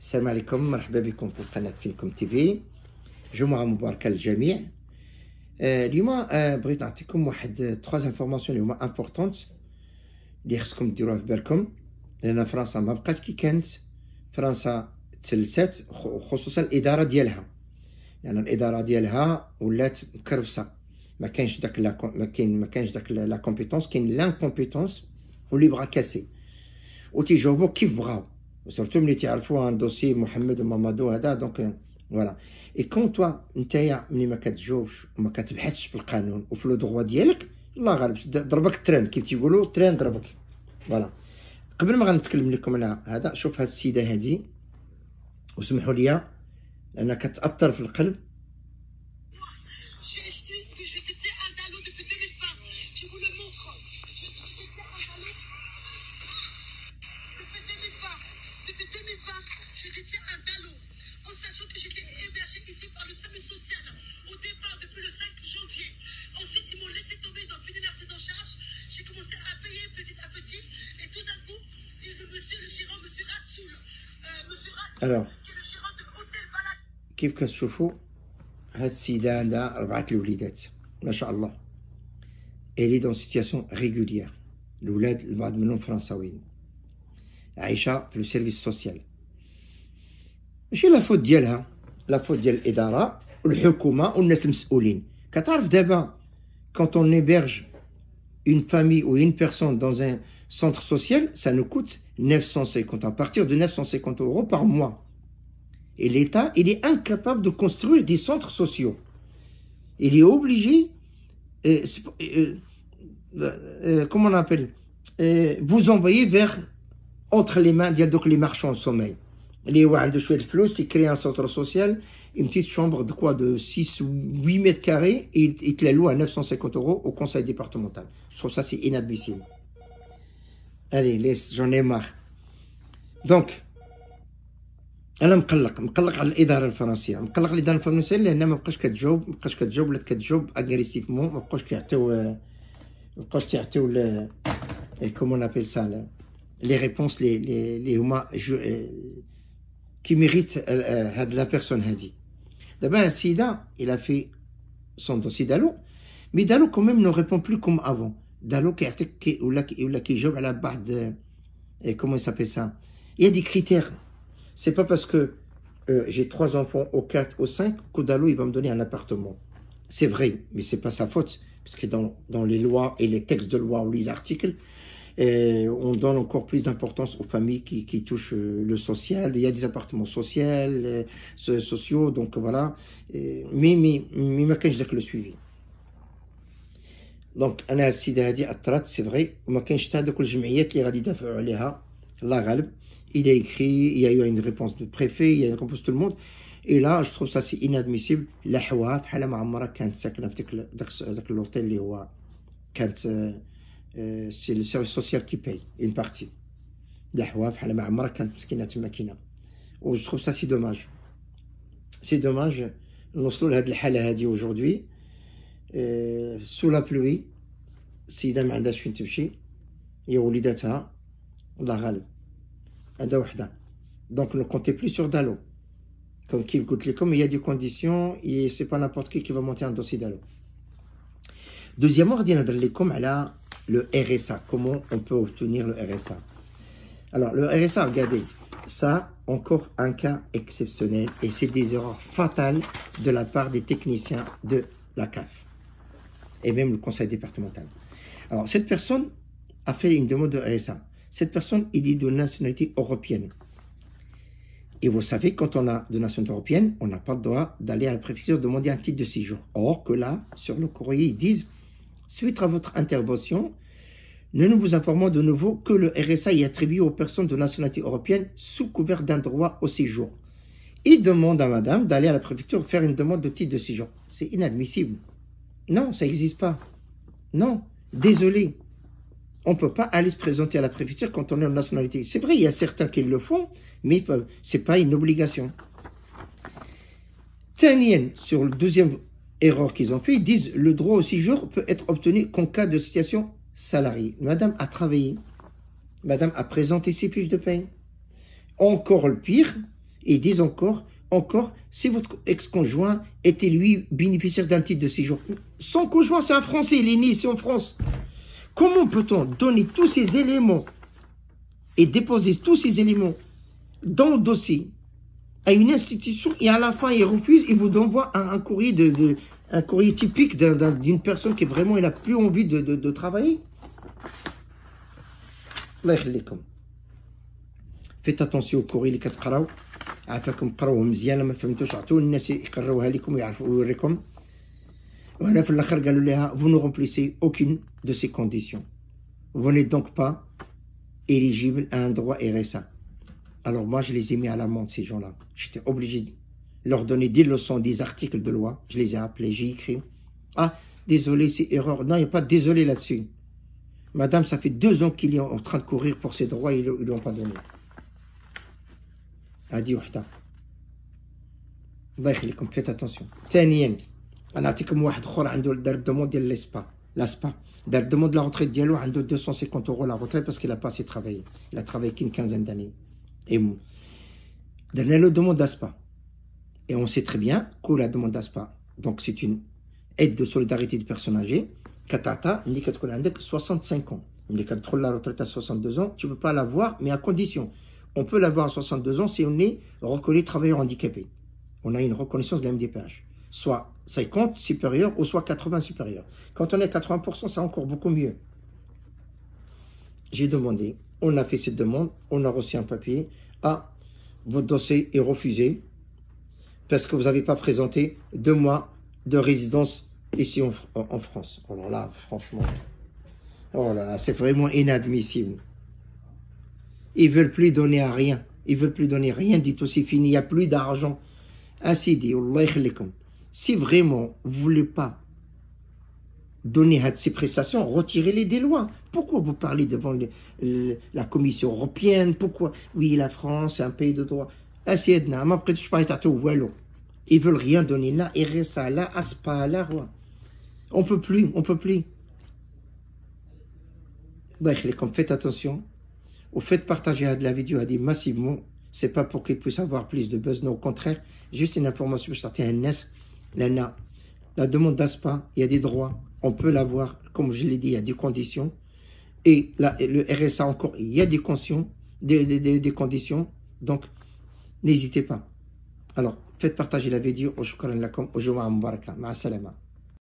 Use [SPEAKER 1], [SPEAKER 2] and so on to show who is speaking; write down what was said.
[SPEAKER 1] السلام عليكم، مرحبا بكم في قناة فيلكم تيفي. جمعة مباركة للجميع. اليوم بغيت نعطيكم واحد 3 انفورماسيون اللي هما امبورطونت اللي خصكم ديروها في بالكم، لأن فرنسا ما بقات كي كانت. فرنسا تلسات، خصوصا الإدارة ديالها، لأن الإدارة ديالها ولات مكرفسة. ما كاينش داك لا كومبيتونس، كاين لانكومبيتونس واللي بغا كاسي وتيجاوبو كيف بغاو، وسورتو ملي تعرفوا ان دوسي محمد ومامادو هذا. دونك فوالا. اي كون توا نتايا ملي ما كتجاوبش وما كتبحثش في القانون وفي لو دغوا ديالك، الله غالب ضربك التران، كيف تيقولوا التران ضربك. فوالا. قبل ما غنتكلم لكم على هذا، شوف هاد السيده هادي وسمحوا لي لانها كتاثر في القلب.
[SPEAKER 2] Je détiens un DALO, en sachant que j'étais hébergée ici par le SAMU social au départ depuis le 5 janvier. Ensuite, ils m'ont laissé tomber, ils ont fini la prise en charge. J'ai commencé à payer petit à petit, et tout d'un coup, le gérant, monsieur Rassoul,
[SPEAKER 1] Alors,
[SPEAKER 2] qui est le gérant de Hôtel Balade.
[SPEAKER 1] كيف كتشوفوا هاد السيدة عندها 4 الوليدات ما شاء الله. إلي دون سيتياسيون ريغوليير. الولاد البعض منهم فرنساويين، عايشة في لو سيرفيس سوسيال. ماشي لا فوت ديالها، لا فوت ديال الإدارة والحكومة والناس المسؤولين. كتعرف دابا quand on héberge une famille ou une personne dans un centre social, ça nous coûte 950, à partir de 950 € par mois. Et l'État, il est incapable de construire des centres sociaux. Il est obligé, comment on appelle, vous envoyer vers entre les mains ديال دوك les marchands de sommeil. اللي هو عنده شويه الفلوس يكري ان سونتر سوسيال، une petite chambre de quoi de 6 ou 8 mètres carrés, et il te la loue à 950 € au conseil départemental. Je trouve ça c'est inadmissible. Allez, laisse, j'en ai marre. Donc انا مقلق على الاداره الفرنسيه، مقلق على الاداره الفرنسيه لان ما بقاش كتجاوب ولا كتجاوب اغريسيفمون، ما بقاوش كيعطيو كومون ابيل سا لي ريبونس لي هما qui mérite la personne هادي. دابا السيدة il a fait son dossier Dalo, mais Dalo quand même ne répond plus comme avant. Dalo كيعطيك ولا كيجاوب على بعض comment il s'appelle ça. Il y a des critères. C'est pas parce que j'ai 3 enfants ou 4 ou 5 que Dalo il va me donner un appartement. C'est vrai, mais c'est pas sa faute, parce que dans les lois et les textes de loi ou les articles, on donne encore plus d'importance aux familles qui touchent le social. Il y a des appartements sociaux, donc voilà. Mais ما كانش داك لو سويفي. دونك انا السيده هذه اثرت سي فري، وما كاينش حتى هذوك الجمعيات اللي غادي يدافعوا عليها. الله غالب. Il a écrit, il y a eu une réponse du préfet, il y a une réponse de tout le monde. Et là, je trouve ça c'est inadmissible. La حوا بحال ما عمرها كانت ساكنه في داك l'hôtel اللي هو كانت c'est le service social qui paye une partie. La حوا بحال ما عمرها كانت مسكينه تما كاينه. و je trouve ça c'est dommage. C'est dommage نوصلوا لهاد الحاله هذه aujourd'hui sous la pluie. السيده ما عندهاش فين تمشي، هي وليداتها الله غالب هذا وحده. Donc ne comptez plus sur Dalo. Comme qui قلت لكم, il y a des conditions et c'est pas n'importe qui va monter un dossier Dalo. Deuxièmement, غادي نهضر لكم على le RSA. Comment on peut obtenir le RSA? Alors le RSA, regardez, ça encore un cas exceptionnel et c'est des erreurs fatales de la part des techniciens de la CAF et même le conseil départemental. Alors cette personne a fait une demande de RSA. Cette personne, il est de nationalité européenne. Et vous savez, quand on a de nationalité européenne, on n'a pas le droit d'aller à la préfecture demander un titre de séjour. Or que là, sur le courrier, ils disent: suite à votre intervention, nous vous informons de nouveau que le RSA est attribué aux personnes de nationalité européenne sous couvert d'un droit au séjour. Ils demandent à madame d'aller à la préfecture faire une demande de titre de séjour. C'est inadmissible. Non, ça n'existe pas. Non, désolé. On ne peut pas aller se présenter à la préfecture quand on est en nationalité. C'est vrai, il y a certains qui le font, mais ce n'est pas une obligation. Tanien, sur le deuxième erreur qu'ils ont fait, ils disent le droit au séjour peut être obtenu qu'en cas de situation salariée. Madame a travaillé, madame a présenté ses fiches de paie. Encore le pire, Et ils disent encore, si votre ex-conjoint était lui bénéficiaire d'un titre de séjour. Son conjoint, c'est un Français, il est né ici en France. Comment peut-on donner tous ces éléments et déposer tous ces éléments dans le dossier à une institution et à la fin, il refuse, il vous envoie un courrier, un courrier typique d'une personne qui vraiment n'a plus envie de travailler. Faites attention aux courriers اللي كتقراو عافاكم قراوهم مزيان ما فهمتوش عطوا الناس يقراوها لكم ويعرفوا يوريكم. وهنا في الاخر قالوا لها vous ne remplissez aucune de ces conditions. Vous n'êtes donc pas éligible à un droit RSA. Alors moi je les ai mis à l'amende ces gens-là. J'étais obligé de leur donner des leçons, des articles de loi. Je les ai appelés, j'ai écrit. Ah désolé c'est erreur. Non il n'y a pas de désolé là-dessus. Madame ça fait 2 ans qu'il est en train de courir pour ses droits ils ne lui ont pas donné. هذه وحده الله يخليكم faites attention. ثانيا انا نعطيكم واحد اخر عنده دار الدوموند ديال لاسبا دار الدوموند لا روتريت ديالو عنده 250 euros la retraite parce qu'il a pas assez travaillé. Il a travaillé qu'une quinzaine d'années. Et درنا له demande d'ASPA. Et on sait très bien que la demande d'ASPA donc c'est une aide de solidarité de personnes âgées كتعطى ملي كتكون عندك 65 ans. ملي كتدخل la retraite à 62 ans, tu peux pas l'avoir mais à condition. On peut l'avoir à 62 ans si on est reconnu travailleur handicapé. On a une reconnaissance de la MDPH. Soit 50 supérieur ou soit 80 supérieur. Quand on est à 80%, c'est encore beaucoup mieux. J'ai demandé, on a fait cette demande, on a reçu un papier. Ah, votre dossier est refusé parce que vous n'avez pas présenté 2 mois de résidence ici en France. Alors là, franchement, oh là, c'est vraiment inadmissible. Ils ne veulent plus donner à rien. Ils ne veulent plus donner rien du tout. C'est fini. Il n'y a plus d'argent. Ainsi dit, Allah yakhlikum. Si vraiment vous ne voulez pas donner à ces prestations, retirez-les des lois. Pourquoi vous parlez devant la Commission européenne? Pourquoi? Oui, la France, c'est un pays de droit. Ils ne veulent rien donner. Là, RSA, là, ASPA, là. On ne peut plus. On ne peut plus. Allah yakhlikum. Faites attention. Au fait de partager la vidéo massivement, c'est pas pour qu'ils puissent avoir plus de buzz, non, au contraire, juste une information pour sortir un NES. La demande d'ASPA, il y a des droits, on peut l'avoir, comme je l'ai dit, il y a des conditions. Et le RSA encore, il y a des conditions, donc n'hésitez pas. Alors, faites partager la vidéo, au shukran lakum, au jumu'ah mubaraka, ma'a salama.